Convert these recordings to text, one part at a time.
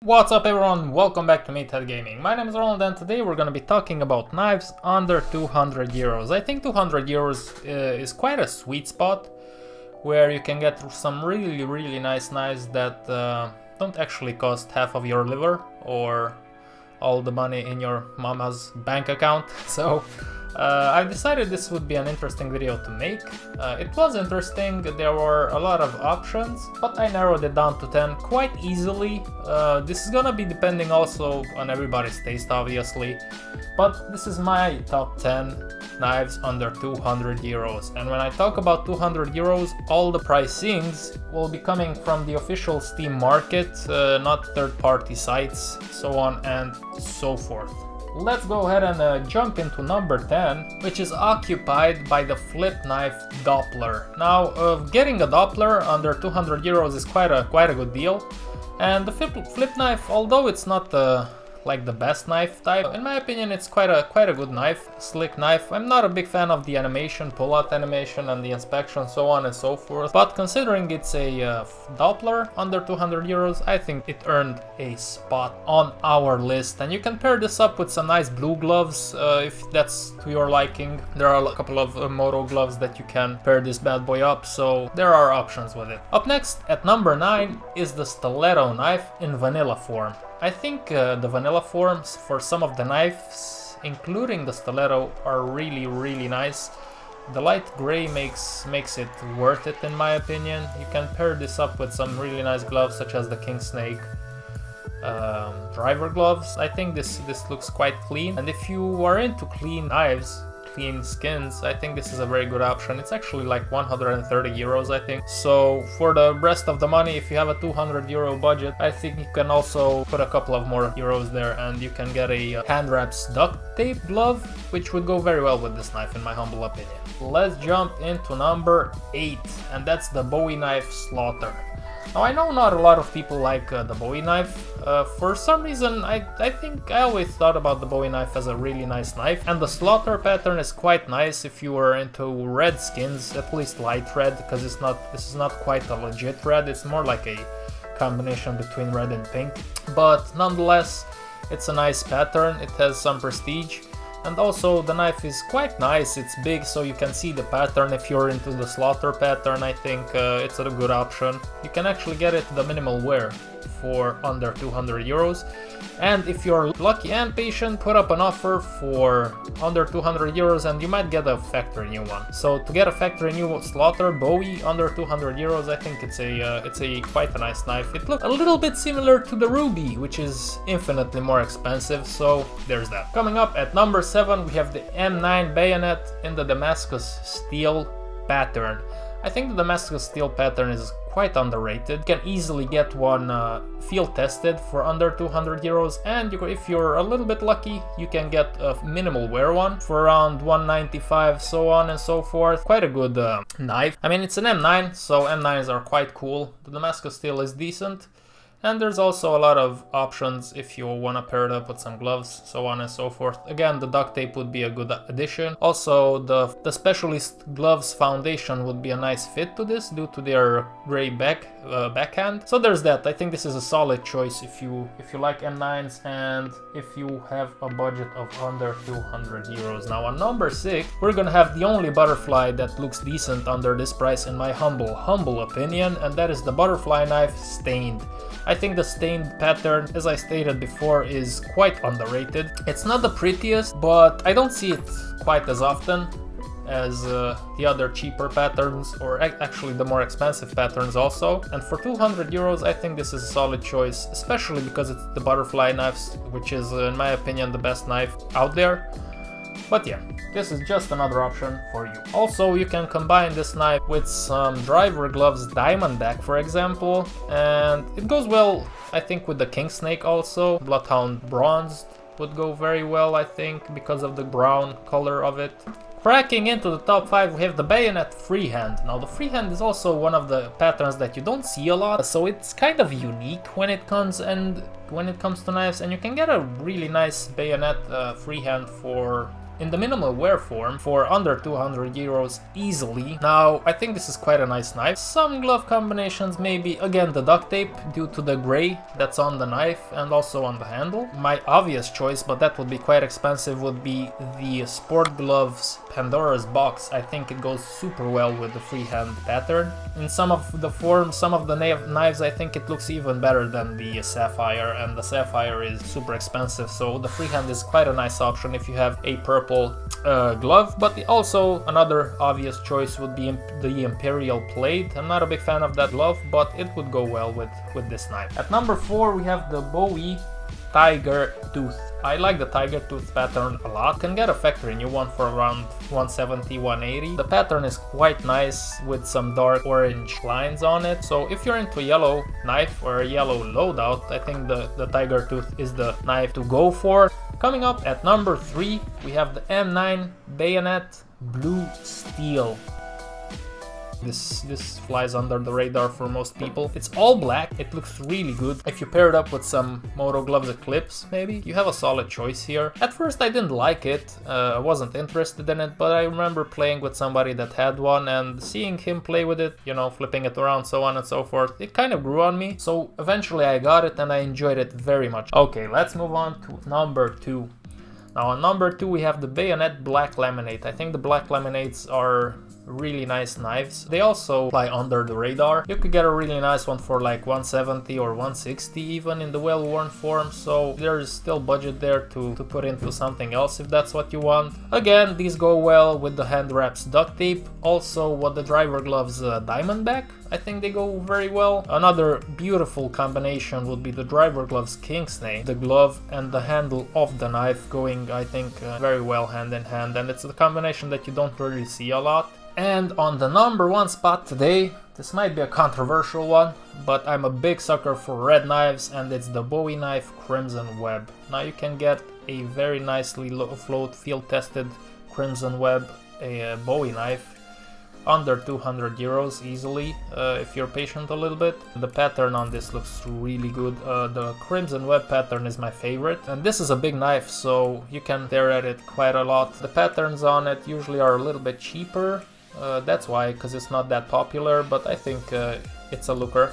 What's up everyone, welcome back to Meathead Gaming. My name is Roland and today we're gonna be talking about knives under 200 euros. I think 200 euros is quite a sweet spot where you can get some really nice knives that don't actually cost half of your liver or all the money in your mama's bank account. So I decided this would be an interesting video to make. It was interesting, there were a lot of options, but I narrowed it down to 10 quite easily. This is gonna be depending also on everybody's taste obviously, but this is my top 10 knives under 200 euros. And when I talk about 200 euros, all the pricings will be coming from the official Steam market, not third-party sites, so on and so forth. Let's go ahead and jump into number 10, which is occupied by the flip knife Doppler. Now, getting a Doppler under 200 euros is quite a good deal, and the flip knife, although it's not like the best knife type, in my opinion it's quite a good knife, slick knife. I'm not a big fan of the animation, pull-out animation and the inspection, so on and so forth, but considering it's a Doppler under 200 euros, I think it earned a spot on our list. And you can pair this up with some nice blue gloves if that's to your liking. There are a couple of Moto gloves that you can pair this bad boy up, so there are options with it. Up next at number 9 is the stiletto knife in vanilla form. I think the vanilla forms for some of the knives, including the stiletto, are really nice. The light gray makes it worth it in my opinion. You can pair this up with some really nice gloves such as the King Snake driver gloves. I think this looks quite clean, and if you are into clean knives, clean skins, I think this is a very good option. It's actually like 130 euros I think. So for the rest of the money, if you have a 200 euro budget, I think you can also put a couple of more euros there and you can get a hand wraps duct tape glove, which would go very well with this knife in my humble opinion. Let's jump into number 8, and that's the Bowie knife Slaughter. Now I know not a lot of people like the Bowie knife. For some reason I think I always thought about the Bowie knife as a really nice knife, and the Slaughter pattern is quite nice if you are into red skins, at least light red, because this is not quite a legit red, it's more like a combination between red and pink. But nonetheless, it's a nice pattern, it has some prestige. And also the knife is quite nice, it's big so you can see the pattern. If you're into the Slaughter pattern, I think it's a good option. You can actually get it the minimal wear for under 200 euros. And if you're lucky and patient, put up an offer for under 200 euros and you might get a factory new one. So to get a factory new Slaughter Bowie under 200 euros, I think it's a quite a nice knife. It looks a little bit similar to the Ruby, which is infinitely more expensive, so there's that. Coming up at number 7, we have the M9 bayonet in the Damascus steel pattern. I think the Damascus steel pattern is quite underrated. You can easily get one field tested for under 200 euros, and if you're a little bit lucky, you can get a minimal wear one for around 195, so on and so forth. Quite a good knife. I mean, it's an M9, so M9s are quite cool. The Damascus steel is decent. And there's also a lot of options if you want to pair it up with some gloves, so on and so forth. Again, the duct tape would be a good addition. Also, the Specialist Gloves Foundation would be a nice fit to this due to their gray backhand. So there's that. I think this is a solid choice if you like M9s and if you have a budget of under 200 euros. Now on number 6, we're gonna have the only butterfly that looks decent under this price in my humble opinion, and that is the butterfly knife Stained. I think the Stained pattern, as I stated before, is quite underrated. It's not the prettiest, but I don't see it quite as often as the other cheaper patterns, or actually the more expensive patterns also. And for 200 euros, I think this is a solid choice, especially because it's the butterfly knives, which is, in my opinion, the best knife out there. But yeah, this is just another option for you. Also, you can combine this knife with some driver gloves, Diamondback for example, and it goes well, I think, with the King Snake also. Bloodhound bronzed would go very well, I think, because of the brown color of it. Cracking into the top 5, we have the Bayonet Freehand. Now the Freehand is also one of the patterns that you don't see a lot, so it's kind of unique when it comes to knives, and you can get a really nice Bayonet Freehand for in the minimal wear form for under 200 euros easily. Now, I think this is quite a nice knife. Some glove combinations maybe, again, the duct tape due to the gray that's on the knife and also on the handle. My obvious choice, but that would be quite expensive, would be the Sport Gloves Pandora's box. I think it goes super well with the freehand pattern. In some of the forms, some of the knives, I think it looks even better than the Sapphire, and the Sapphire is super expensive, so the freehand is quite a nice option if you have a purple glove. But also another obvious choice would be the Imperial Plaid. I'm not a big fan of that glove, but it would go well with this knife. At number 4 we have the Bowie Tiger Tooth. I like the Tiger Tooth pattern a lot. You can get a factory new one for around 170, 180. The pattern is quite nice with some dark orange lines on it. So if you're into a yellow knife or a yellow loadout, I think the Tiger Tooth is the knife to go for. Coming up at number 3, we have the M9 Bayonet Blue Steel. This flies under the radar for most people. It's all black, it looks really good. If you pair it up with some Moto gloves Eclipse, maybe, you have a solid choice here. At first I didn't like it, I wasn't interested in it, but I remember playing with somebody that had one and seeing him play with it, you know, flipping it around, so on and so forth. It kind of grew on me, so eventually I got it and I enjoyed it very much. Okay, let's move on to number 2. Now on number 2 we have the Bayonet Black Laminate. I think the black laminates are really nice knives. They also fly under the radar. You could get a really nice one for like 170 or 160 even in the well-worn form, so there's still budget there to put into something else if that's what you want. Again, these go well with the hand wraps duct tape. Also with the driver gloves Diamondback, I think they go very well. Another beautiful combination would be the driver gloves Kingsney. The glove and the handle of the knife going, I think, very well hand in hand, and it's a combination that you don't really see a lot. And on the number 1 spot today, this might be a controversial one, but I'm a big sucker for red knives, and it's the Bowie knife Crimson Web. Now you can get a very nicely low-float, field-tested Crimson Web, a Bowie knife, under 200 euros easily, if you're patient a little bit. The pattern on this looks really good. The Crimson Web pattern is my favorite, and this is a big knife, so you can stare at it quite a lot. The patterns on it usually are a little bit cheaper. That's why, because it's not that popular, but I think it's a looker,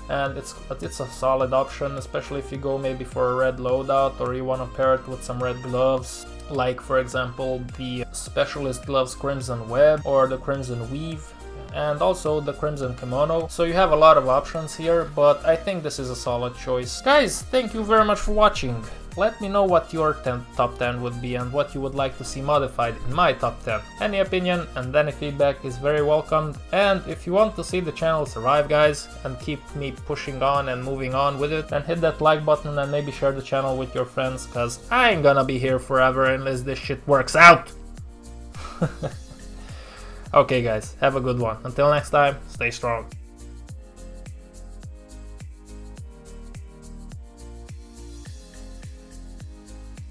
and it's a solid option, especially if you go maybe for a red loadout or you want to pair it with some red gloves, like for example the Specialist Gloves Crimson Web or the Crimson Weave, and also the Crimson Kimono. So you have a lot of options here, but I think this is a solid choice. Guys, thank you very much for watching. Let me know what your top 10 would be and what you would like to see modified in my top 10. Any opinion and any feedback is very welcomed. And if you want to see the channel survive, guys, and keep me pushing on and moving on with it, then hit that like button and maybe share the channel with your friends, cause I ain't gonna be here forever unless this shit works out. Okay guys, have a good one. Until next time, stay strong.